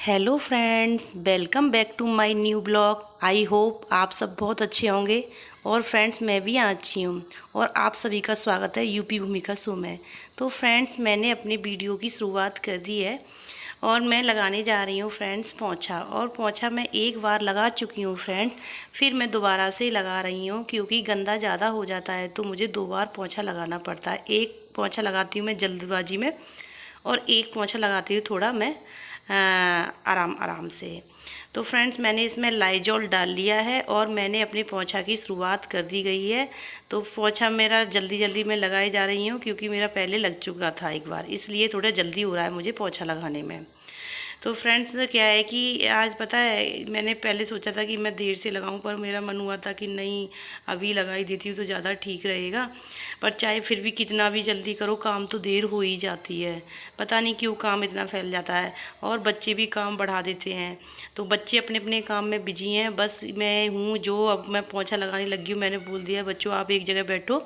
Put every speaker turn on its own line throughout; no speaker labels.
Hello friends, welcome back to my new blog. I hope आप सब बहुत अच्छे होंगे। और फ्रेंड्स, मैं भी यहाँ अच्छी हूँ और आप सभी का स्वागत है यूपी भूमिका शो में। तो फ्रेंड्स, मैंने अपनी वीडियो की शुरुआत कर दी है और मैं लगाने जा रही हूँ फ्रेंड्स पोंछा। और पोंछा मैं एक बार लगा चुकी हूँ फ्रेंड्स, फिर मैं दोबारा से लगा रही हूँ क्योंकि गंदा ज़्यादा हो जाता है तो मुझे 2 बार पोंछा लगाना पड़ता है। एक पोंछा लगाती हूँ मैं जल्दबाजी में और एक पोंछा लगाती हूँ थोड़ा मैं आराम आराम से। तो फ्रेंड्स, मैंने इसमें लाइजॉल डाल लिया है और मैंने अपनी पोंछा की शुरुआत कर दी गई है। तो पोंछा मेरा जल्दी जल्दी मैं लगाई जा रही हूँ क्योंकि मेरा पहले लग चुका था एक बार, इसलिए थोड़ा जल्दी हो रहा है मुझे पोंछा लगाने में। तो फ्रेंड्स, क्या है कि आज पता है, मैंने पहले सोचा था कि मैं देर से लगाऊं, पर मेरा मन हुआ था कि नहीं, अभी लगाई देती हूँ तो ज़्यादा ठीक रहेगा। पर चाहे फिर भी कितना भी जल्दी करो, काम तो देर हो ही जाती है। पता नहीं क्यों काम इतना फैल जाता है और बच्चे भी काम बढ़ा देते हैं। तो बच्चे अपने अपने काम में बिजी हैं, बस मैं हूँ जो अब मैं पोंछा लगाने लगी हूँ। मैंने बोल दिया बच्चों, आप एक जगह बैठो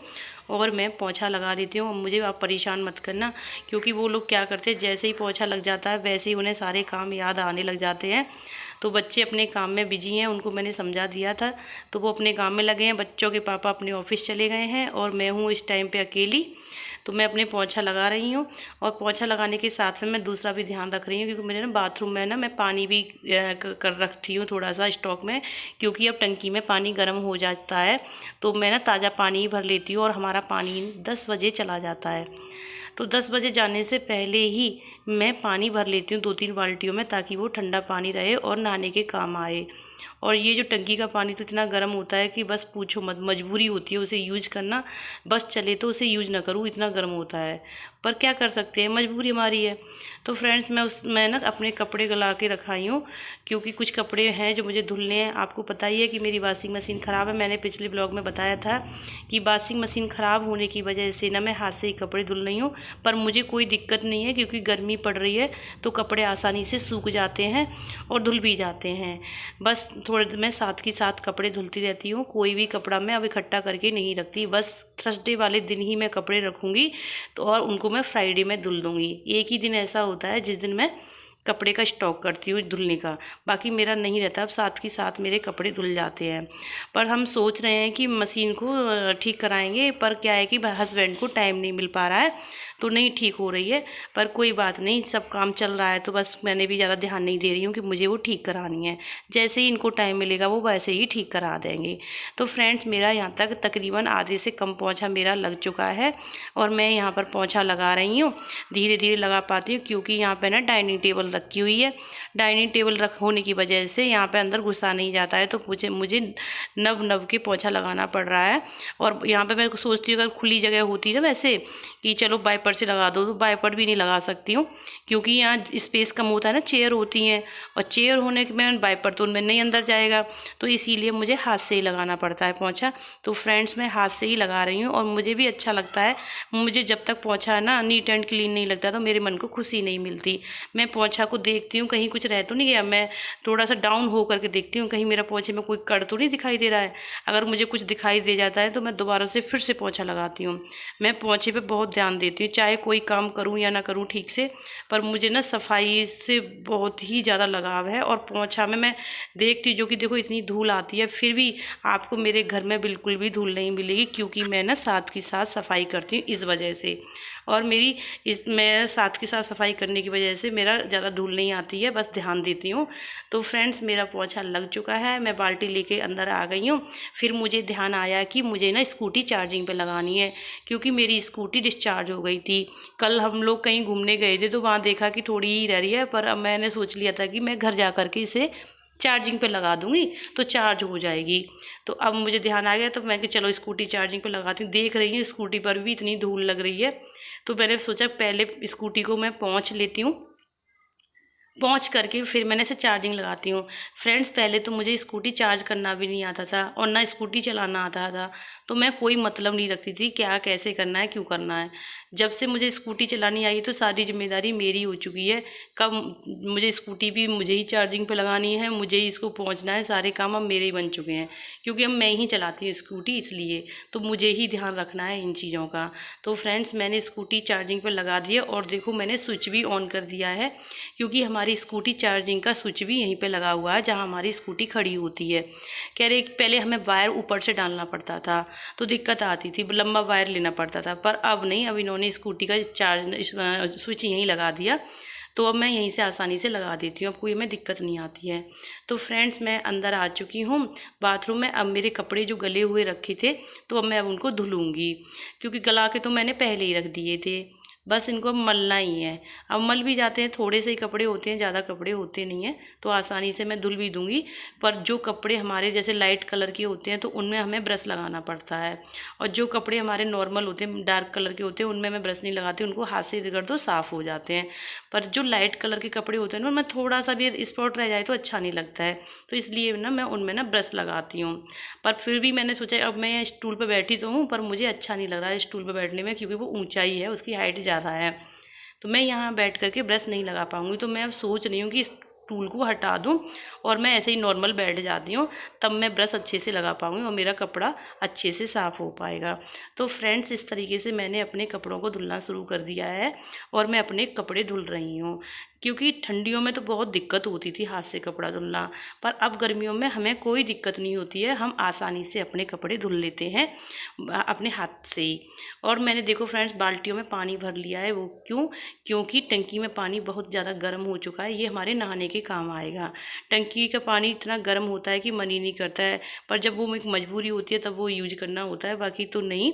और मैं पोंछा लगा देती हूँ, मुझे आप परेशान मत करना। क्योंकि वो लोग क्या करते हैं, जैसे ही पोंछा लग जाता है वैसे ही उन्हें सारे काम याद आने लग जाते हैं। तो बच्चे अपने काम में बिजी हैं, उनको मैंने समझा दिया था तो वो अपने काम में लगे हैं। बच्चों के पापा अपने ऑफिस चले गए हैं और मैं हूँ इस टाइम पे अकेली। तो मैं अपने पोंछा लगा रही हूँ और पोंछा लगाने के साथ में मैं दूसरा भी ध्यान रख रही हूँ क्योंकि मेरे ना बाथरूम में ना मैं पानी भी कर रखती हूँ थोड़ा सा स्टॉक में, क्योंकि अब टंकी में पानी गर्म हो जाता है तो मैं ना ताज़ा पानी ही भर लेती हूँ और हमारा पानी 10 बजे चला जाता है। तो 10 बजे जाने से पहले ही मैं पानी भर लेती हूँ 2-3 बाल्टियों में, ताकि वो ठंडा पानी रहे और नहाने के काम आए। और ये जो टंकी का पानी तो इतना गर्म होता है कि बस पूछो मत, मजबूरी होती है उसे यूज करना। बस चले तो उसे यूज ना करूँ, इतना गर्म होता है, पर क्या कर सकते हैं, मजबूरी हमारी है। तो फ्रेंड्स, मैं ना अपने कपड़े गला के रखाई हूँ क्योंकि कुछ कपड़े हैं जो मुझे धुलने हैं। आपको पता ही है कि मेरी वॉशिंग मशीन ख़राब है। मैंने पिछले ब्लॉग में बताया था कि वॉशिंग मशीन ख़राब होने की वजह से ना मैं हाथ से ही कपड़े धुल रही हूँ। पर मुझे कोई दिक्कत नहीं है क्योंकि गर्मी पड़ रही है तो कपड़े आसानी से सूख जाते हैं और धुल भी जाते हैं। बस थोड़े मैं साथ के साथ कपड़े धुलती रहती हूँ, कोई भी कपड़ा मैं अब इकट्ठा करके नहीं रखती। बस थर्सडे वाले दिन ही मैं कपड़े रखूँगी तो और उनको मैं फ्राइडे में धुल दूँगी। एक ही दिन ऐसा होता है जिस दिन मैं कपड़े का स्टॉक करती हूँ धुलने का, बाकी मेरा नहीं रहता। अब साथ के साथ मेरे कपड़े धुल जाते हैं। पर हम सोच रहे हैं कि मशीन को ठीक कराएंगे, पर क्या है कि हस्बैंड को टाइम नहीं मिल पा रहा है तो नहीं ठीक हो रही है। पर कोई बात नहीं, सब काम चल रहा है तो बस मैंने भी ज़्यादा ध्यान नहीं दे रही हूँ कि मुझे वो ठीक करानी है। जैसे ही इनको टाइम मिलेगा वो वैसे ही ठीक करा देंगे। तो फ्रेंड्स, मेरा यहाँ तक तकरीबन आधे से कम पोंछा मेरा लग चुका है और मैं यहाँ पर पोंछा लगा रही हूँ। धीरे धीरे लगा पाती हूँ क्योंकि यहाँ पर ना डाइनिंग टेबल रखी हुई है। डाइनिंग टेबल होने की वजह से यहाँ पे अंदर घुसा नहीं जाता है तो मुझे नव नव के पोंछा लगाना पड़ रहा है। और यहाँ पे मैं सोचती हूँ अगर खुली जगह होती ना वैसे कि चलो वाइपर से लगा दो, तो वाइपर भी नहीं लगा सकती हूँ क्योंकि यहाँ स्पेस कम होता है ना, चेयर होती हैं और चेयर होने के में वाइपर तो उनमें नहीं अंदर जाएगा, तो इसीलिए मुझे हाथ से ही लगाना पड़ता है पोंछा। तो फ्रेंड्स, मैं हाथ से ही लगा रही हूँ और मुझे भी अच्छा लगता है। मुझे जब तक पोंछा ना नीट एंड क्लीन नहीं लगता तो मेरे मन को खुशी नहीं मिलती। मैं पोंछा को देखती हूँ कहीं कुछ रह तो नहीं गया, मैं थोड़ा सा डाउन हो करके देखती हूँ कहीं मेरा पोंछे में कोई कड़ तो नहीं दिखाई दे रहा है। अगर मुझे कुछ दिखाई दे जाता है तो मैं दोबारा से फिर से पोंछा लगाती हूँ। मैं पोंछे पे बहुत ध्यान देती हूँ, चाहे कोई काम करूँ या ना करूँ ठीक से, पर मुझे ना सफाई से बहुत ही ज़्यादा लगाव है। और पोंछा में मैं देखती हूँ, जो कि देखो इतनी धूल आती है फिर भी आपको मेरे घर में बिल्कुल भी धूल नहीं मिलेगी क्योंकि मैं ना साथ के साथ सफाई करती हूँ इस वजह से। और मैं साथ के साथ सफाई करने की वजह से मेरा ज़्यादा धूल नहीं आती है, बस ध्यान देती हूँ। तो फ्रेंड्स, मेरा पोंछा लग चुका है, मैं बाल्टी लेके अंदर आ गई हूँ। फिर मुझे ध्यान आया कि मुझे ना स्कूटी चार्जिंग पे लगानी है क्योंकि मेरी स्कूटी डिस्चार्ज हो गई थी। कल हम लोग कहीं घूमने गए थे तो वहाँ देखा कि थोड़ी ही रह रही है, पर अब मैंने सोच लिया था कि मैं घर जा कर के इसे चार्जिंग पे लगा दूंगी तो चार्ज हो जाएगी। तो अब मुझे ध्यान आ गया तो मैं कि चलो स्कूटी चार्जिंग पे लगाती हूँ। देख रही हूँ स्कूटी पर भी इतनी धूल लग रही है तो मैंने सोचा पहले स्कूटी को मैं पोंछ लेती हूँ, पहुँच करके फिर मैंने इसे चार्जिंग लगाती हूँ। फ्रेंड्स, पहले तो मुझे स्कूटी चार्ज करना भी नहीं आता था और ना स्कूटी चलाना आता था, तो मैं कोई मतलब नहीं रखती थी क्या कैसे करना है क्यों करना है। जब से मुझे स्कूटी चलानी आई तो सारी जिम्मेदारी मेरी हो चुकी है। कब मुझे स्कूटी भी मुझे ही चार्जिंग पे लगानी है, मुझे ही इसको पहुंचना है, सारे काम अब मेरे ही बन चुके हैं, क्योंकि अब मैं ही चलाती हूँ स्कूटी, इसलिए तो मुझे ही ध्यान रखना है इन चीज़ों का। तो फ्रेंड्स मैंने स्कूटी चार्जिंग पर लगा दी है और देखो मैंने स्विच भी ऑन कर दिया है, क्योंकि हमारी स्कूटी चार्जिंग का स्विच भी यहीं पे लगा हुआ है जहाँ हमारी स्कूटी खड़ी होती है। कह रहे पहले हमें वायर ऊपर से डालना पड़ता था तो दिक्कत आती थी, लंबा वायर लेना पड़ता था, पर अब नहीं, अब इन्होंने स्कूटी का स्विच यहीं लगा दिया, तो अब मैं यहीं से आसानी से लगा देती हूँ, अब कोई हमें दिक्कत नहीं आती है। तो फ्रेंड्स मैं अंदर आ चुकी हूँ बाथरूम में। अब मेरे कपड़े जो गले हुए रखे थे तो अब मैं अब उनको धुलूँगी, क्योंकि गला के तो मैंने पहले ही रख दिए थे, बस इनको मलना ही है। अब मल भी जाते हैं, थोड़े से ही कपड़े होते हैं, ज़्यादा कपड़े होते नहीं हैं, तो आसानी से मैं धुल भी दूँगी। पर जो कपड़े हमारे जैसे लाइट कलर के होते हैं तो उनमें हमें ब्रश लगाना पड़ता है, और जो कपड़े हमारे नॉर्मल होते हैं, डार्क कलर के होते हैं, उनमें मैं ब्रश नहीं लगाती, उनको हाथ से रगड़ दो साफ़ हो जाते हैं। पर जो लाइट कलर के कपड़े होते हैं ना, मैं थोड़ा सा भी स्पॉट रह जाए तो अच्छा नहीं लगता है, तो इसलिए ना मैं उनमें ना ब्रश लगाती हूँ। पर फिर भी मैंने सोचा अब मैं स्टूल पर बैठी तो हूँ, पर मुझे अच्छा नहीं लग रहा है स्टूल पर बैठने में, क्योंकि वो ऊंचाई है, उसकी हाइट ज़्यादा है, तो मैं यहाँ बैठ करके ब्रश नहीं लगा पाऊँगी। तो मैं अब सोच रही हूँ कि इस टूल को हटा दूँ और मैं ऐसे ही नॉर्मल बैठ जाती हूँ, तब मैं ब्रश अच्छे से लगा पाऊँगी और मेरा कपड़ा अच्छे से साफ़ हो पाएगा। तो फ्रेंड्स इस तरीके से मैंने अपने कपड़ों को धुलना शुरू कर दिया है और मैं अपने कपड़े धुल रही हूँ, क्योंकि ठंडियों में तो बहुत दिक्कत होती थी हाथ से कपड़ा धुलना, पर अब गर्मियों में हमें कोई दिक्कत नहीं होती है, हम आसानी से अपने कपड़े धुल लेते हैं अपने हाथ से ही। और मैंने देखो फ्रेंड्स बाल्टियों में पानी भर लिया है, वो क्योंकि टंकी में पानी बहुत ज़्यादा गर्म हो चुका है, ये हमारे नहाने के काम आएगा। टंकी का पानी इतना गर्म होता है कि मन ही नहीं करता है, पर जब वो एक मजबूरी होती है तब वो यूज करना होता है, बाकी तो नहीं।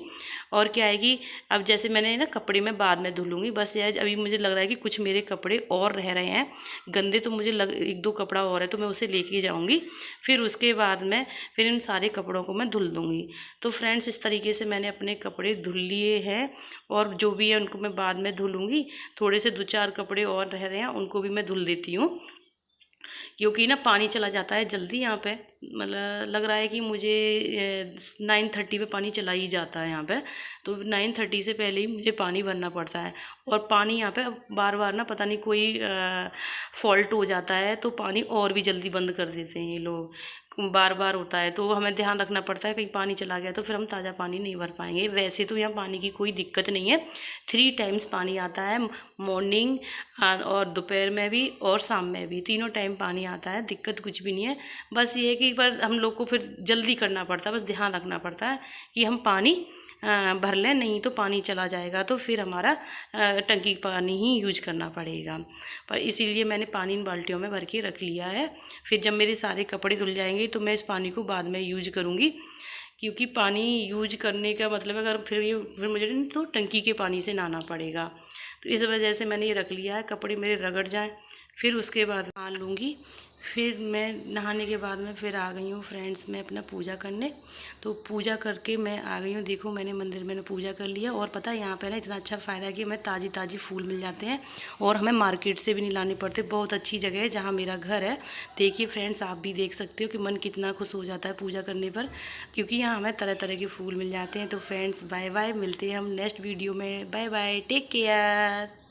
और क्या है कि अब जैसे मैंने ना कपड़े में बाद में धुलूँगी, बस यार अभी मुझे लग रहा है कि कुछ मेरे कपड़े और रह रहे हैं गंदे, तो मुझे एक दो कपड़ा और है तो मैं उसे लेके जाऊंगी, फिर उसके बाद में फिर इन सारे कपड़ों को मैं धुल दूंगी। तो फ्रेंड्स इस तरीके से मैंने अपने कपड़े धुल लिए हैं, और जो भी है उनको मैं बाद में धुलूंगी। थोड़े से 2-4 कपड़े और रह रहे हैं, उनको भी मैं धुल देती हूँ, क्योंकि ना पानी चला जाता है जल्दी यहाँ पे। मतलब लग रहा है कि मुझे 9:30 पे पानी चला ही जाता है यहाँ पे, तो 9:30 से पहले ही मुझे पानी भरना पड़ता है। और पानी यहाँ पे बार बार ना पता नहीं कोई फॉल्ट हो जाता है, तो पानी और भी जल्दी बंद कर देते हैं ये लोग, बार बार होता है, तो हमें ध्यान रखना पड़ता है, कहीं पानी चला गया तो फिर हम ताज़ा पानी नहीं भर पाएंगे। वैसे तो यहाँ पानी की कोई दिक्कत नहीं है, 3 टाइम्स पानी आता है, मॉर्निंग और दोपहर में भी और शाम में भी, तीनों टाइम पानी आता है, दिक्कत कुछ भी नहीं है। बस ये है कि पर हम लोग को फिर जल्दी करना पड़ता है, बस ध्यान रखना पड़ता है कि हम पानी भर लें, नहीं तो पानी चला जाएगा तो फिर हमारा टंकी पानी ही यूज करना पड़ेगा। पर इसीलिए मैंने पानी इन बाल्टियों में भर के रख लिया है, फिर जब मेरे सारे कपड़े धुल जाएंगे तो मैं इस पानी को बाद में यूज करूँगी, क्योंकि पानी यूज करने का मतलब अगर फिर मुझे नहीं तो टंकी के पानी से नहाना पड़ेगा, तो इस वजह से मैंने ये रख लिया है। कपड़े मेरे रगड़ जाएँ फिर उसके बाद नहा लूँगी। फिर मैं नहाने के बाद में फिर आ गई हूँ फ्रेंड्स मैं अपना पूजा करने। तो पूजा करके मैं आ गई हूँ, देखो मैंने मंदिर में पूजा कर लिया। और पता है यहाँ पे ना इतना अच्छा फ़ायदा है कि हमें ताज़ी फूल मिल जाते हैं और हमें मार्केट से भी नहीं लाने पड़ते। बहुत अच्छी जगह है जहाँ मेरा घर है। देखिए फ्रेंड्स आप भी देख सकते हो कि मन कितना खुश हो जाता है पूजा करने पर, क्योंकि यहाँ हमें तरह तरह के फूल मिल जाते हैं। तो फ्रेंड्स बाय बाय, मिलते हैं हम नेक्स्ट वीडियो में। Bye bye, take care.